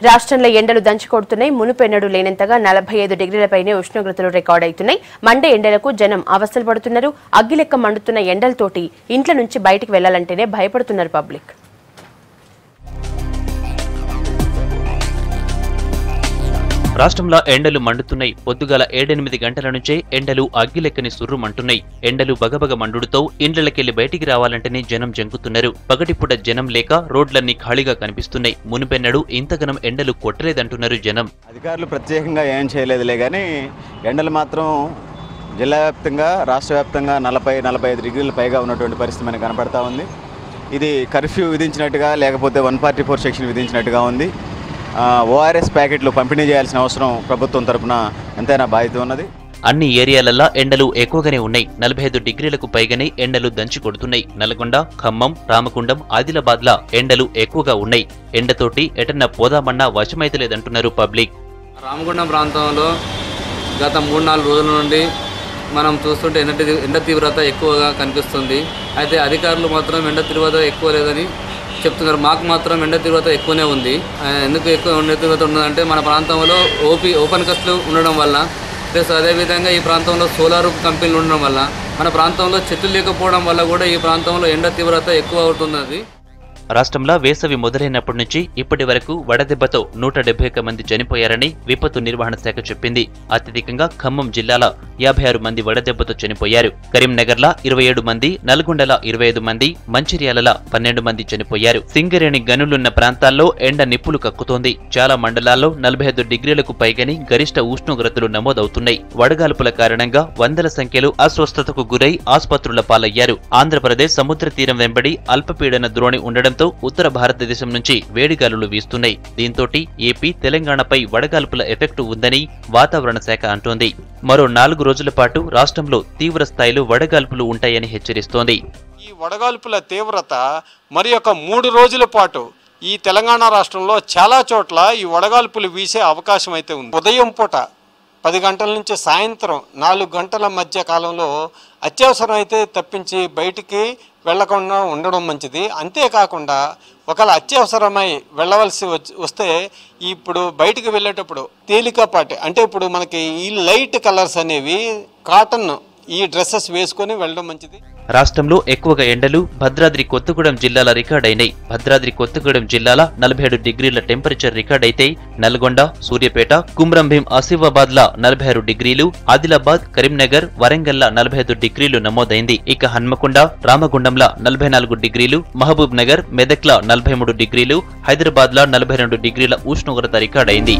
రాష్ట్రంలో ఎండలు దంచుకొడుతున్నాయి. మునుపెన్నడూ లేనంతగా 45 డిగ్రీలపైనే ఉష్ణోగ్రతలు రికార్డ్ అవుతున్నాయి. మండే ఎండలకు జనం అవస్థలు పడుతున్నారు. అగ్గిలెక్క మండుతున్న ఎండలతోటి ఇంట్ల నుంచి బయటికి వెళ్లాలంటేనే భయపడుతున్నారు పబ్లిక్. రాష్ట్రంలో ఎండలు మండుతున్నాయి. పొద్దుగాల 7-8 గంటల నుంచే ఎండలు అగ్గిలెక్కని సుర్రుమంటున్నాయి. ఎండలు బగబగ మండుడుతో ఇండ్లకెళ్లి బయటికి రావాలంటేనే జనం జంకుతున్నారు. పగటిపూట జనం లేక రోడ్లన్నీ ఖాళీగా కనిపిస్తున్నాయి. మునుపెన్నడూ ఇంతగనం ఎండలు కొట్టలేదంటున్నారు జనం. అధికారులు ప్రత్యేకంగా ఏం చేయలేదులే కానీ ఎండలు మాత్రం జిల్లా వ్యాప్తంగా రాష్ట్ర వ్యాప్తంగా 40-45 డిగ్రీల పైగా ఉన్నటువంటి పరిస్థితి మనకు కనపడతా ఉంది. ఇది కర్ఫ్యూ విధించినట్టుగా లేకపోతే 144 సెక్షన్ విధించినట్టుగా ఉంది. ఓఆర్ఎస్ ప్యాకెట్లు పంపిణీ చేయాల్సిన అవసరం ప్రభుత్వం తరపున ఎంతైనా బాధ్యత ఉన్నది. అన్ని ఏరియాలల్లో ఎండలు ఎక్కువగానే ఉన్నాయి. 45 డిగ్రీలకు పైగానే ఎండలు దంచి కొడుతున్నాయి. నల్గొండ, ఖమ్మం, రామగుండం, ఆదిలాబాద్ల ఎండలు ఎక్కువగా ఉన్నాయి. ఎండతోటి ఎటన్నా పోదామన్నా వశమైతలేదంటున్నారు పబ్లిక్. రామగుండం ప్రాంతంలో గత 3-4 రోజుల నుండి మనం చూస్తుంటే ఎండ తీవ్రత ఎక్కువగా కనిపిస్తుంది. అయితే అధికారులు మాత్రం ఎండ తీవ్రత ఎక్కువ లేదని చెప్తున్నారు. మాకు మాత్రం ఎండ తీవ్రత ఎక్కువనే ఉంది. ఎందుకు ఎక్కువ ఎండ తీవ్రత ఉన్నదంటే మన ప్రాంతంలో ఓపెన్ కస్ట్లు ఉండడం వల్ల, ప్లస్ అదేవిధంగా ఈ ప్రాంతంలో సోలార్ కంపెనీలు ఉండడం వల్ల, మన ప్రాంతంలో చెట్లు లేకపోవడం వల్ల కూడా ఈ ప్రాంతంలో ఎండ తీవ్రత ఎక్కువ అవుతున్నది. రాష్ట్రంలో వేసవి మొదలైనప్పటి నుంచి ఇప్పటి వరకు వడదెబ్బతో 171 మంది చనిపోయారని విపత్తు నిర్వహణ శాఖ చెప్పింది. అత్యధికంగా ఖమ్మం జిల్లాలో 56 మంది వడదెబ్బతో చనిపోయారు. కరీంనగర్లో 27 మంది, నల్గొండలో 25 మంది, మంచిర్యాలలో 12 మంది చనిపోయారు. సింగరేణి గనులున్న ప్రాంతాల్లో ఎండ నిప్పులు కక్కుతోంది. చాలా మండలాల్లో 45 డిగ్రీలకు పైగానే గరిష్ట ఉష్ణోగ్రతలు నమోదవుతున్నాయి. వడగాల్పుల కారణంగా వందల సంఖ్యలో అస్వస్థతకు గురై ఆసుపత్రుల పాలయ్యారు. ఆంధ్రప్రదేశ్ సముద్ర తీరం వెంబడి అల్పపీడన ద్రోణి ఉండడం ఉత్తర భారతదేశం నుంచి వేడిగాలులు వీస్తున్నాయి. దీంతో ఏపీ, తెలంగాణపై వడగాల్పుల ఎఫెక్టు ఉందని వాతావరణ శాఖ అంటోంది. మరో 4 రోజుల పాటు రాష్ట్రంలో తీవ్ర స్థాయిలో వడగాల్పులు ఉంటాయని హెచ్చరిస్తోంది. ఈ వడగాల్పుల తీవ్రత మరి ఒక 3 రోజుల పాటు ఈ తెలంగాణ రాష్ట్రంలో చాలా చోట్ల ఈ వడగాల్పులు వీసే అవకాశం అయితే ఉంది. ఉదయం పూట 10 గంటల నుంచి సాయంత్రం 4 గంటల మధ్య కాలంలో అత్యవసరం అయితే తప్పించి బయటికి వెళ్లకుండా ఉండడం మంచిది. అంతేకాకుండా ఒకవేళ అత్యవసరమై వెళ్ళవలసి వస్తే ఇప్పుడు బయటికి వెళ్ళేటప్పుడు తేలికపాటి అంటే ఇప్పుడు మనకి ఈ లైట్ కలర్స్ అనేవి కాటన్ ఈ డ్రెస్సెస్ వేసుకొని వెళ్ళడం మంచిది. రాష్ట్రంలో ఎక్కువగా ఎండలు భద్రాద్రి కొత్తగూడెం జిల్లాల రికార్డైనాయి. భద్రాద్రి కొత్తగూడెం జిల్లాల 47 డిగ్రీల టెంపరేచర్ రికార్డైతే నల్గొండ, సూర్యాపేట, కుమ్రంభీం, ఆసిఫాబాద్ల 46 డిగ్రీలు, ఆదిలాబాద్, కరీంనగర్, వరంగల్ల 45 డిగ్రీలు నమోదైంది. ఇక హన్మకొండ, రామగుండంల 44 డిగ్రీలు, మహబూబ్ నగర్, మెదక్ల 43 డిగ్రీలు, హైదరాబాద్ల 42 డిగ్రీల ఉష్ణోగ్రత రికార్డైంది.